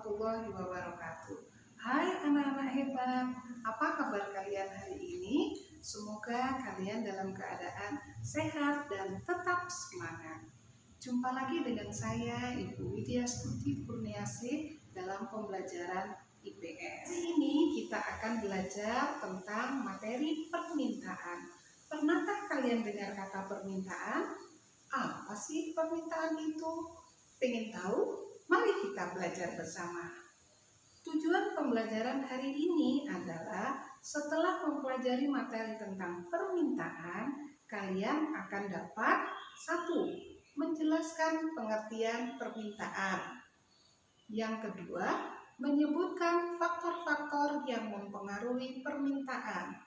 warahmatullahi wabarakatuh. Hai anak-anak hebat, apa kabar kalian hari ini? Semoga kalian dalam keadaan sehat dan tetap semangat. Jumpa lagi dengan saya, Ibu Widya Stuti Kurniasih dalam pembelajaran IPS. Hari ini kita akan belajar tentang materi permintaan. Pernahkah kalian dengar kata permintaan? Apa sih permintaan itu? Pengen tahu? Mari kita belajar bersama. Tujuan pembelajaran hari ini adalah setelah mempelajari materi tentang permintaan, kalian akan dapat 1. Menjelaskan pengertian permintaan. Yang kedua, menyebutkan faktor-faktor yang mempengaruhi permintaan.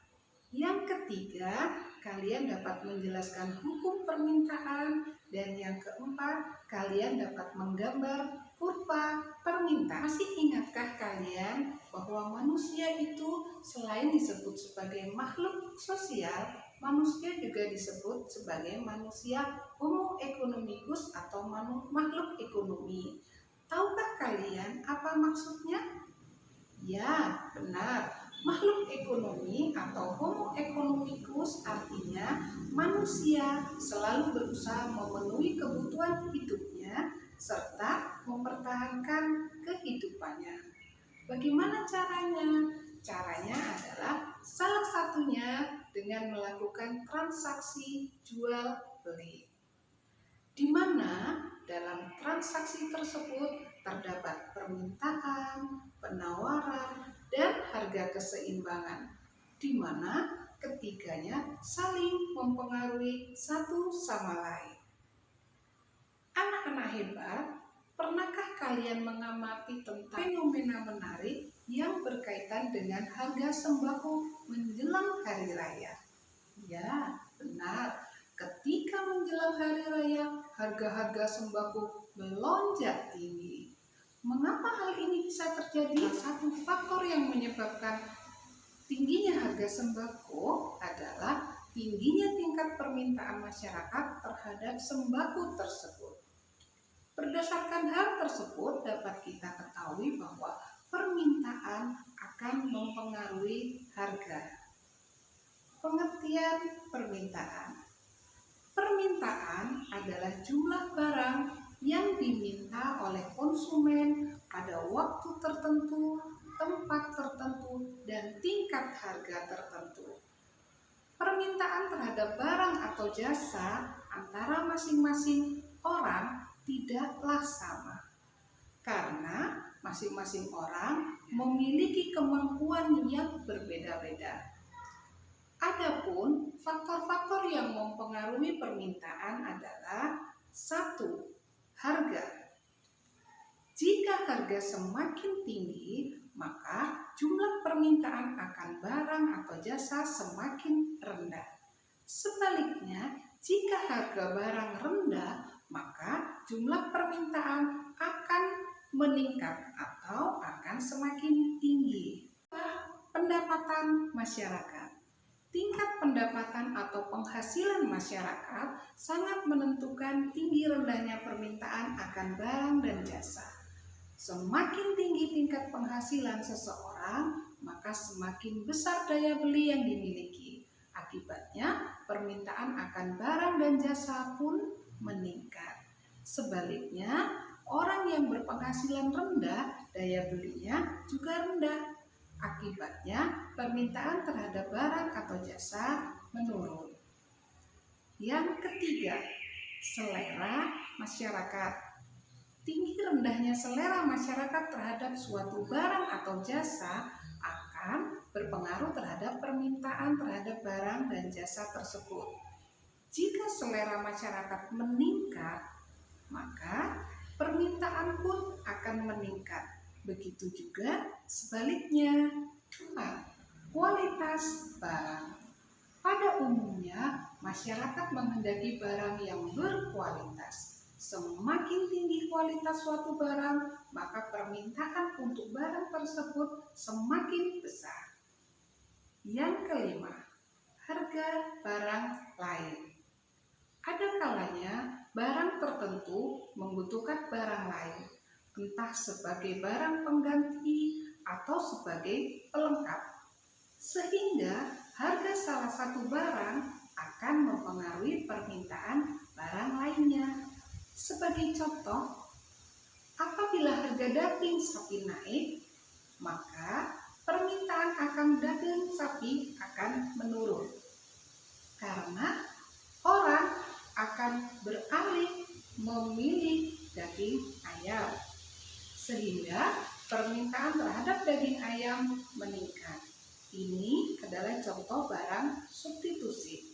Yang ketiga, kalian dapat menjelaskan hukum permintaan. Dan yang keempat, kalian dapat menggambar kurva permintaan. Masih ingatkah kalian bahwa manusia itu selain disebut sebagai makhluk sosial, manusia juga disebut sebagai manusia homo economicus atau makhluk ekonomi. Tahukah kalian apa maksudnya? Ya, benar. Makhluk ekonomi atau homo economicus artinya manusia selalu berusaha memenuhi kebutuhan hidupnya serta mempertahankan kehidupannya. Bagaimana caranya? Caranya adalah salah satunya dengan melakukan transaksi jual beli, di mana dalam transaksi tersebut terdapat permintaan, penawaran, dan harga keseimbangan, di mana ketiganya saling mempengaruhi satu sama lain. Anak-anak hebat, pernahkah kalian mengamati tentang fenomena menarik yang berkaitan dengan harga sembako menjelang hari raya? Ya, benar. Ketika menjelang hari raya, harga-harga sembako melonjak tinggi. Mengapa hal ini bisa terjadi? Satu faktor yang menyebabkan tingginya harga sembako adalah tingginya tingkat permintaan masyarakat terhadap sembako tersebut. Berdasarkan hal tersebut dapat kita ketahui bahwa permintaan akan mempengaruhi harga. Pengertian permintaan. Permintaan adalah jumlah barang yang diminta oleh konsumen pada waktu tertentu, tempat tertentu, dan tingkat harga tertentu. Permintaan terhadap barang atau jasa antara masing-masing orang tidaklah sama, karena masing-masing orang memiliki kemampuan yang berbeda-beda. Adapun faktor-faktor yang mempengaruhi permintaan adalah 1. Harga. Jika harga semakin tinggi, maka jumlah permintaan akan barang atau jasa semakin rendah. Sebaliknya, jika harga barang rendah, maka jumlah permintaan akan meningkat atau akan semakin tinggi. Pendapatan masyarakat. Tingkat pendapatan atau penghasilan masyarakat sangat menentukan tinggi rendahnya permintaan akan barang dan jasa. Semakin tinggi tingkat penghasilan seseorang, maka semakin besar daya beli yang dimiliki. Akibatnya, permintaan akan barang dan jasa pun meningkat. Sebaliknya, orang yang berpenghasilan rendah, daya belinya juga rendah. Akibatnya, permintaan terhadap barang atau jasa menurun. Yang ketiga, selera masyarakat. Tinggi rendahnya selera masyarakat terhadap suatu barang atau jasa akan berpengaruh terhadap permintaan terhadap barang dan jasa tersebut. Jika selera masyarakat meningkat, maka permintaan pun akan meningkat. Begitu juga sebaliknya. 2. Kualitas barang. Pada umumnya, masyarakat menghendaki barang yang berkualitas. Semakin tinggi kualitas suatu barang, maka permintaan untuk barang tersebut semakin besar. Yang kelima, harga barang lain. Ada kalanya barang tertentu membutuhkan barang lain. entah sebagai barang pengganti atau sebagai pelengkap, sehingga harga salah satu barang akan mempengaruhi permintaan barang lainnya. Sebagai contoh, apabila harga daging sapi naik, maka permintaan akan daging sapi akan menurun karena orang akan beralih memilih daging ayam, sehingga permintaan terhadap daging ayam meningkat. Ini adalah contoh barang substitusi.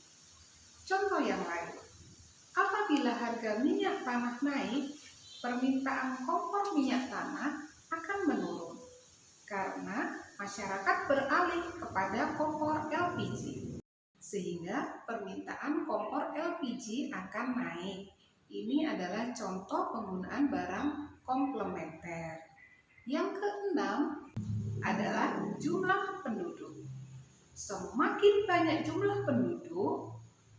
Contoh yang lain, apabila harga minyak tanah naik, permintaan kompor minyak tanah akan menurun karena masyarakat beralih kepada kompor LPG, sehingga permintaan kompor LPG akan naik. Ini adalah contoh penggunaan barang komplementer. Yang keenam adalah jumlah penduduk. Semakin banyak jumlah penduduk,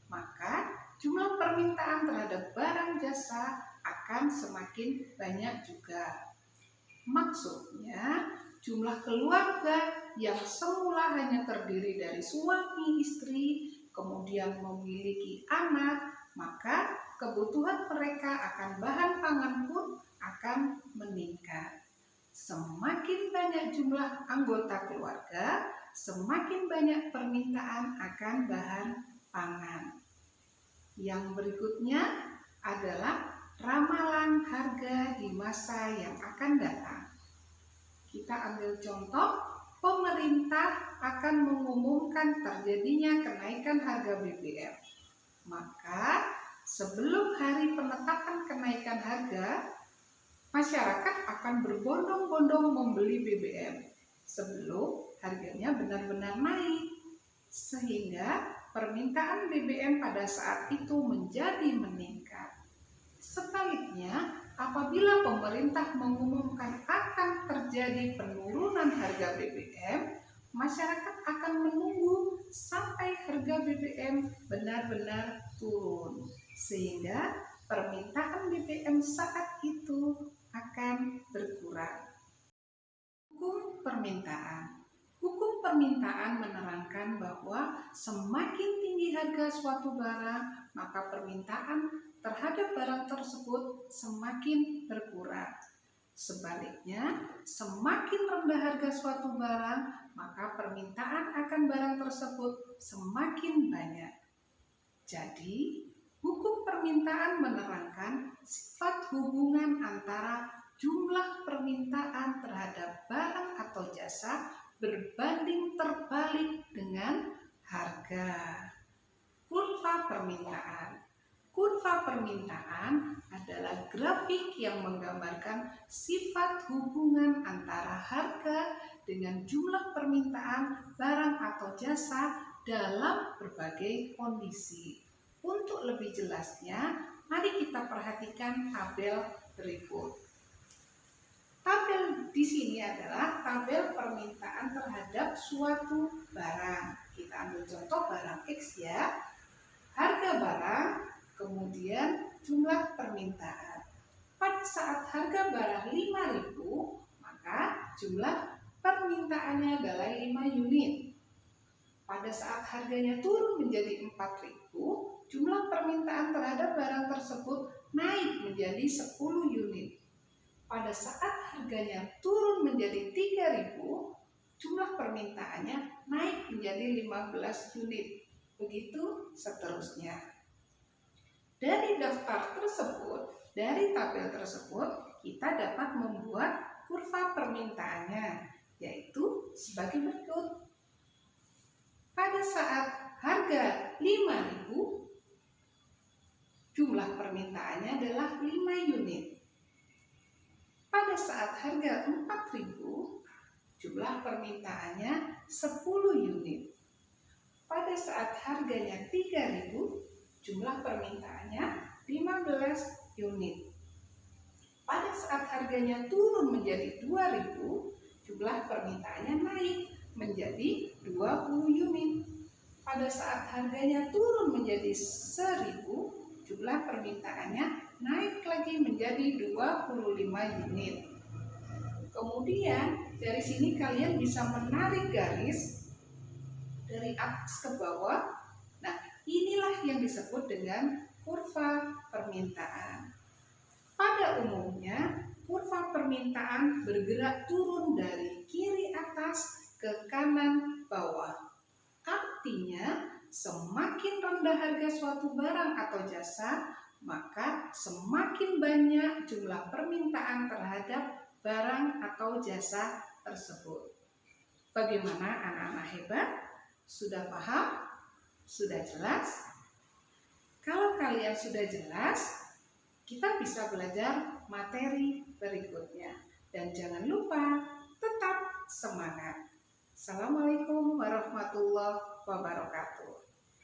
maka jumlah permintaan terhadap barang jasa akan semakin banyak juga. Maksudnya, jumlah keluarga yang semula hanya terdiri dari suami istri, kemudian memiliki anak, maka kebutuhan mereka akan bahan pangan pun akan meningkat. Semakin banyak jumlah anggota keluarga, semakin banyak permintaan akan bahan pangan. Yang berikutnya adalah ramalan harga di masa yang akan datang. Kita ambil contoh, pemerintah akan mengumumkan terjadinya kenaikan harga BBM. Maka sebelum hari penetapan kenaikan harga, masyarakat akan berbondong-bondong membeli BBM sebelum harganya benar-benar naik, sehingga permintaan BBM pada saat itu menjadi meningkat. Sebaliknya, apabila pemerintah mengumumkan akan terjadi penurunan harga BBM, masyarakat akan menunggu sampai harga BBM benar-benar turun, sehingga permintaan BBM saat itu akan berkurang. Hukum permintaan. Hukum permintaan menerangkan bahwa semakin tinggi harga suatu barang, maka permintaan terhadap barang tersebut semakin berkurang. Sebaliknya, semakin rendah harga suatu barang, maka permintaan akan barang tersebut semakin banyak. Jadi, hukum permintaan menerangkan sifat hubungan antara jumlah permintaan terhadap barang atau jasa berbanding terbalik dengan harga. Kurva permintaan. Kurva permintaan adalah grafik yang menggambarkan sifat hubungan antara harga dengan jumlah permintaan barang atau jasa dalam berbagai kondisi. Untuk lebih jelasnya, mari kita perhatikan tabel berikut. Tabel di sini adalah tabel permintaan terhadap suatu barang. Kita ambil contoh barang X ya. Harga barang, kemudian jumlah permintaan. Pada saat harga barang 5.000, maka jumlah permintaannya adalah 5 unit. Pada saat harganya turun menjadi 4.000, jumlah permintaan terhadap barang tersebut naik menjadi 10 unit. Pada saat harganya turun menjadi 3.000, jumlah permintaannya naik menjadi 15 unit. Begitu seterusnya. Dari daftar tersebut, dari tabel tersebut, kita dapat membuat kurva permintaannya, yaitu sebagai berikut. Pada saat harga 5.000, jumlah permintaannya adalah 5 unit. Pada saat harga 4.000, jumlah permintaannya 10 unit. Pada saat harganya 3.000, jumlah permintaannya 15 unit. Pada saat harganya turun menjadi 2.000, jumlah permintaannya naik menjadi 20 unit. Pada saat harganya turun menjadi 1.000, jumlah permintaannya naik lagi menjadi 25 unit. Kemudian dari sini kalian bisa menarik garis dari atas ke bawah. Nah, inilah yang disebut dengan kurva permintaan. Pada umumnya, kurva permintaan bergerak turun dari kiri atas ke kanan bawah. Artinya, semakin rendah harga suatu barang atau jasa, maka semakin banyak jumlah permintaan terhadap barang atau jasa tersebut. Bagaimana anak-anak hebat? Sudah paham? Sudah jelas? Kalau kalian sudah jelas, kita bisa belajar materi berikutnya. Dan jangan lupa tetap semangat. Assalamualaikum warahmatullahi wabarakatuh.